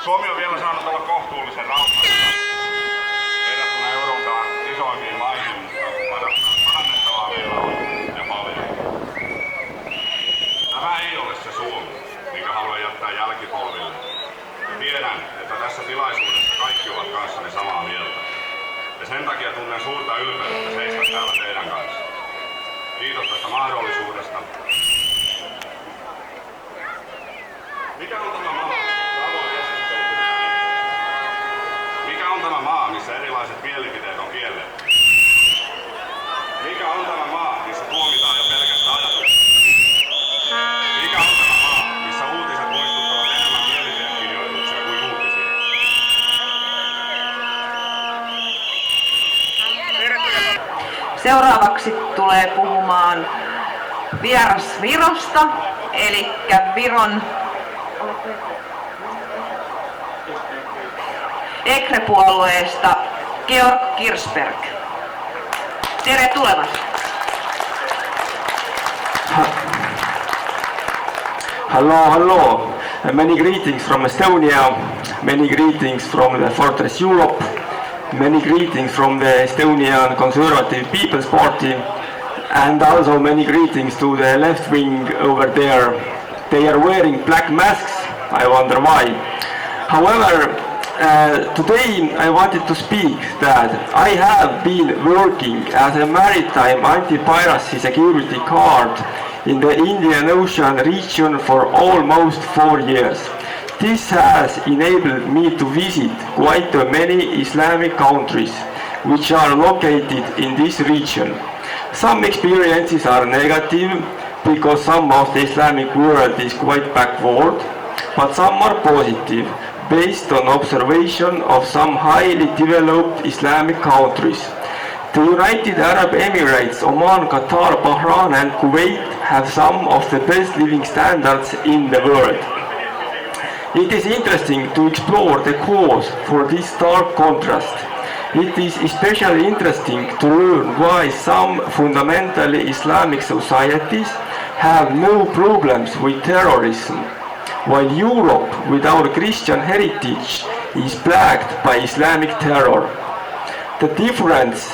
Suomi on vielä saanut olla kohtuullisen rauhallinen verrattuna Euroopan isoimpiin maihin, mutta parannettavaa vielä on ja paljon. Tämä ei ole se Suomi, minkä haluan jättää jälkipolville. Ja tiedän, että tässä tilaisuudessa kaikki ovat kanssani samaa mieltä. Ja sen takia tunnen suurta ylpeyttä seistä täällä teidän kanssa. Kiitos tästä mahdollisuudesta. Mikä on tämä maa? Mikä on tämä maa, missä erilaiset mielipiteet on kielletty? Mikä on tämä maa, missä tuomitaan jo pelkästä ajatuksesta? Mikä on tämä maa, missä uutiset muistuttavat enemmän mielipidekirjoituksia kuin uutisia? Seuraavaksi tulee puhumaan vieras Virosta, eli Viron EKRE-puolueesta Georg Kirsberg. Tervetuloa. Hello. Many greetings from Estonia, many greetings from the Fortress Europe, many greetings from the Estonian Conservative People's Party, and also many greetings to the left wing over there. They are wearing black masks, I wonder why. However, today I wanted to speak that I have been working as a maritime anti-piracy security guard in the Indian Ocean region for almost 4 years. This has enabled me to visit quite many Islamic countries which are located in this region. Some experiences are negative because some of the Islamic world is quite backward, but some are positive, based on observation of some highly developed Islamic countries. The United Arab Emirates, Oman, Qatar, Bahrain and Kuwait have some of the best living standards in the world. It is interesting to explore the cause for this stark contrast. It is especially interesting to learn why some fundamentally Islamic societies have no problems with terrorism, while Europe, with our Christian heritage, is plagued by Islamic terror. The difference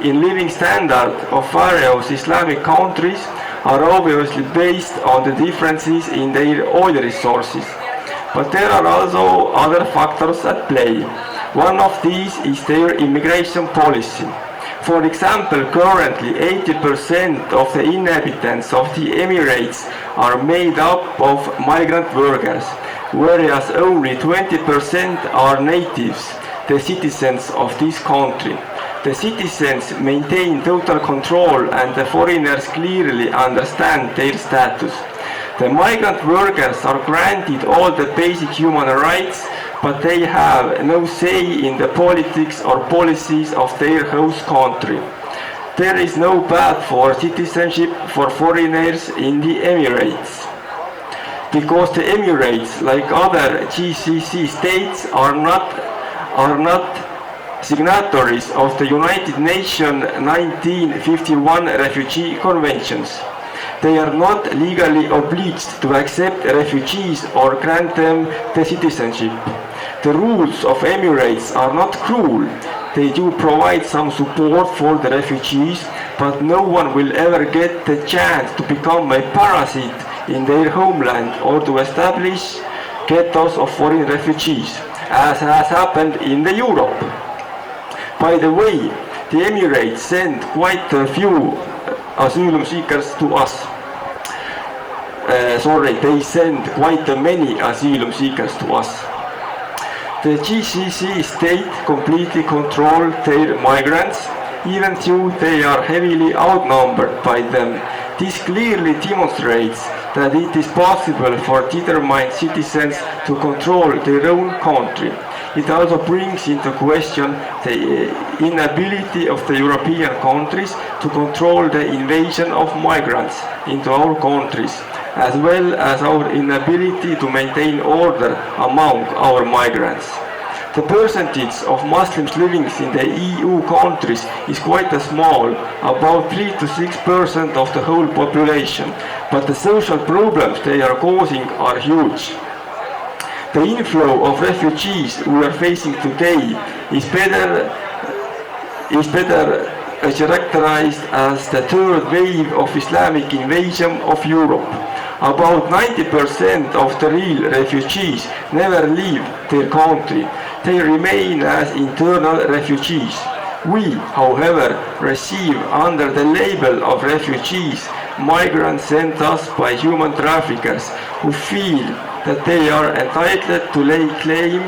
in living standard of various Islamic countries are obviously based on the differences in their oil resources. But there are also other factors at play. One of these is their immigration policy. For example, currently 80% of the inhabitants of the Emirates are made up of migrant workers, whereas only 20% are natives, the citizens of this country. The citizens maintain total control and the foreigners clearly understand their status. The migrant workers are granted all the basic human rights, but they have no say in the politics or policies of their host country. There is no path for citizenship for foreigners in the Emirates, because the Emirates, like other GCC states, are not signatories of the United Nations 1951 Refugee Conventions. They are not legally obliged to accept refugees or grant them the citizenship. The rules of Emirates are not cruel. They do provide some support for the refugees, but no one will ever get the chance to become a parasite in their homeland or to establish ghettos of foreign refugees, as has happened in Europe. By the way, the Emirates sent quite a few asylum seekers to us. They sent quite many asylum seekers to us. The GCC state completely control their migrants, even though they are heavily outnumbered by them. This clearly demonstrates that it is possible for determined citizens to control their own country. It also brings into question the inability of the European countries to control the invasion of migrants into our countries, as well as our inability to maintain order among our migrants. The percentage of Muslims living in the EU countries is quite small, about 3 to 6% of the whole population, but the social problems they are causing are huge. The inflow of refugees we are facing today is better characterized as the third wave of Islamic invasion of Europe. About 90% of the real refugees never leave their country. They remain as internal refugees. We, however, receive under the label of refugees migrants sent us by human traffickers who feel that they are entitled to lay claim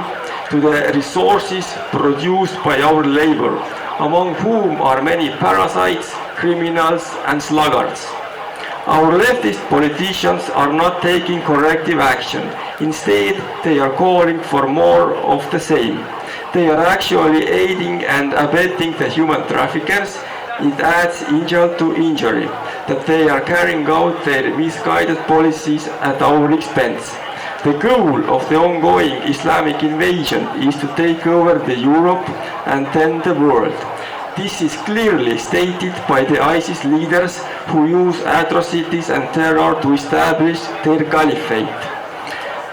to the resources produced by our labor, among whom are many parasites, criminals and sluggards. Our leftist politicians are not taking corrective action. Instead, they are calling for more of the same. They are actually aiding and abetting the human traffickers. It adds insult to injury that they are carrying out their misguided policies at our expense. The goal of the ongoing Islamic invasion is to take over the Europe and then the world. This is clearly stated by the ISIS leaders who use atrocities and terror to establish their caliphate.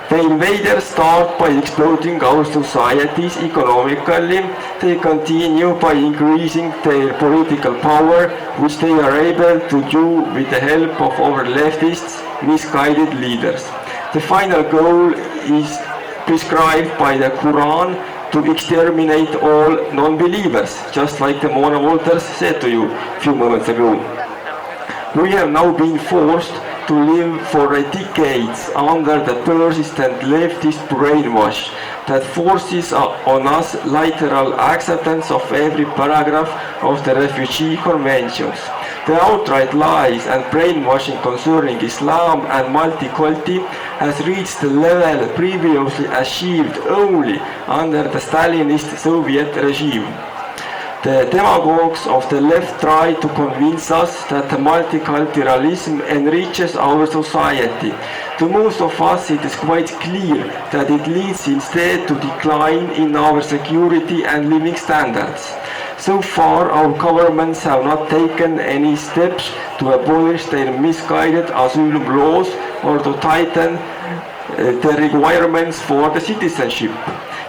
The invaders start by exploiting our societies economically. They continue by increasing their political power, which they are able to do with the help of our leftists, misguided leaders. The final goal is prescribed by the Quran to exterminate all non-believers, just like the Mona Walters said to you a few moments ago. We have now been forced to live for decades under the persistent leftist brainwash that forces on us literal acceptance of every paragraph of the refugee conventions. The outright lies and brainwashing concerning Islam and multiculti has reached the level previously achieved only under the Stalinist Soviet regime. The demagogues of the left try to convince us that multiculturalism enriches our society. To most of us it is quite clear that it leads instead to decline in our security and living standards. So far our governments have not taken any steps to abolish their misguided asylum laws or to tighten the requirements for the citizenship.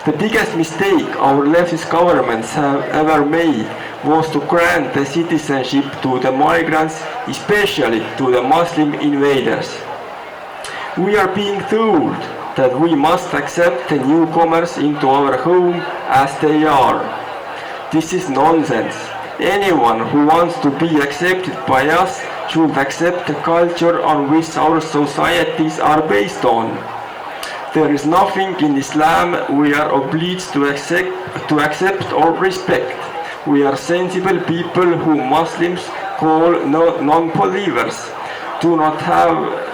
The biggest mistake our leftist governments have ever made was to grant the citizenship to the migrants, especially to the Muslim invaders. We are being told that we must accept the newcomers into our home as they are. This is nonsense. Anyone who wants to be accepted by us should accept the culture on which our societies are based on. There is nothing in Islam we are obliged to accept or respect. We are sensible people whom Muslims call non-believers, do not have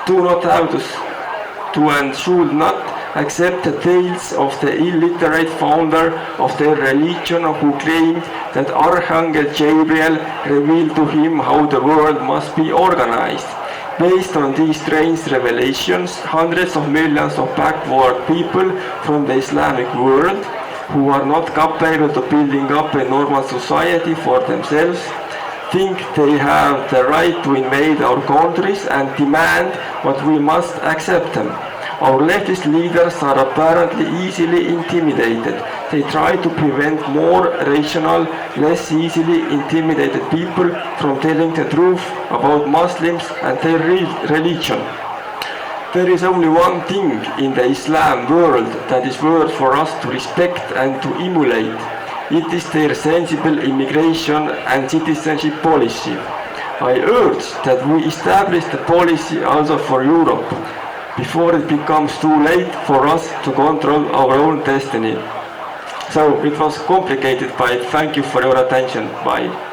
to and should not accept the tales of the illiterate founder of their religion who claimed that Archangel Gabriel revealed to him how the world must be organized. Based on these strange revelations, hundreds of millions of backward people from the Islamic world who are not capable of building up a normal society for themselves think they have the right to invade our countries and demand what we must accept them. Our leftist leaders are apparently easily intimidated. They try to prevent more rational, less easily intimidated people from telling the truth about Muslims and their religion. There is only one thing in the Islam world that is worth for us to respect and to emulate. It is their sensible immigration and citizenship policy. I urge that we establish the policy also for Europe, before it becomes too late for us to control our own destiny. So it was complicated, but thank you for your attention. Bye.